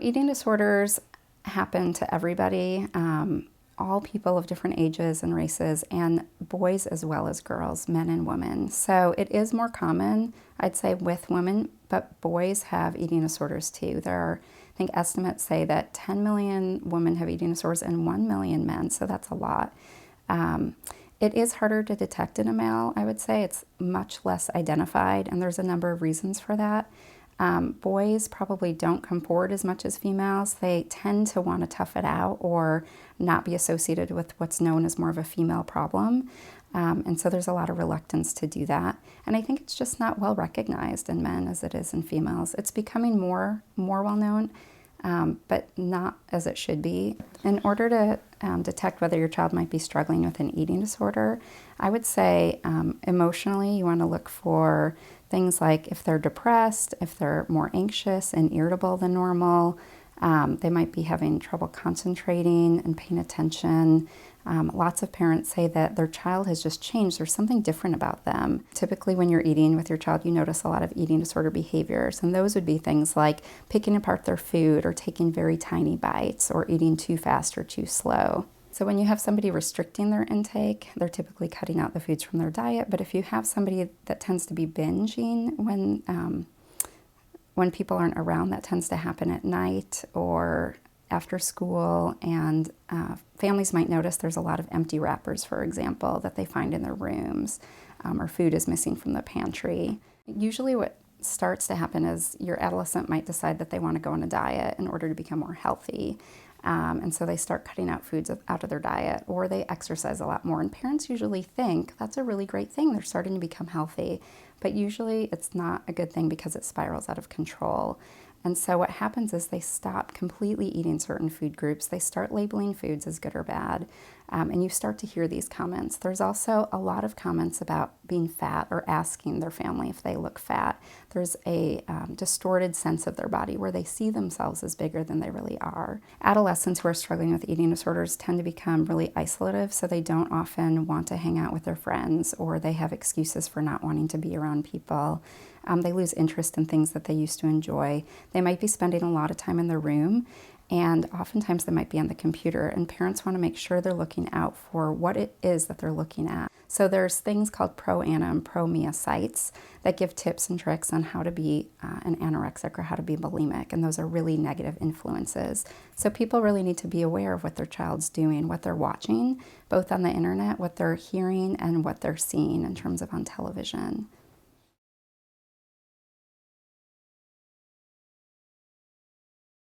eating disorders happen to everybody, all people of different ages and races, and boys as well as girls, men and women. So it is more common, I'd say, with women, but boys have eating disorders too. There are, I think estimates say that 10 million women have eating disorders and 1 million men, so that's a lot. It is harder to detect in a male, I would say. It's much less identified, and there's a number of reasons for that. Boys probably don't come forward as much as females. They tend to want to tough it out or not be associated with what's known as more of a female problem. And so there's a lot of reluctance to do that. And I think it's just not well recognized in men as it is in females. It's becoming more well known, but not as it should be. In order to detect whether your child might be struggling with an eating disorder, I would say emotionally you want to look for things like if they're depressed, if they're more anxious and irritable than normal, they might be having trouble concentrating and paying attention. Lots of parents say that their child has just changed. There's something different about them. Typically when you're eating with your child, you notice a lot of eating disorder behaviors, and those would be things like picking apart their food or taking very tiny bites or eating too fast or too slow. So when you have somebody restricting their intake, they're typically cutting out the foods from their diet. But if you have somebody that tends to be binging when people aren't around, that tends to happen at night or after school, and families might notice there's a lot of empty wrappers, for example, that they find in their rooms, or food is missing from the pantry. Usually what starts to happen is your adolescent might decide that they want to go on a diet in order to become more healthy. And so they start cutting out foods out of their diet, or they exercise a lot more. And parents usually think that's a really great thing. They're starting to become healthy. But usually it's not a good thing because it spirals out of control. And so what happens is they stop completely eating certain food groups. They start labeling foods as good or bad. And you start to hear these comments. There's also a lot of comments about being fat or asking their family if they look fat. There's a distorted sense of their body where they see themselves as bigger than they really are. Adolescents who are struggling with eating disorders tend to become really isolative, so they don't often want to hang out with their friends, or they have excuses for not wanting to be around people. They lose interest in things that they used to enjoy. They might be spending a lot of time in their room, and oftentimes they might be on the computer, and parents want to make sure they're looking out for what it is that they're looking at. So there's things called pro-ana and pro-mia sites that give tips and tricks on how to be an anorexic or how to be bulimic, and those are really negative influences. So people really need to be aware of what their child's doing, what they're watching, both on the internet, what they're hearing, and what they're seeing in terms of on television.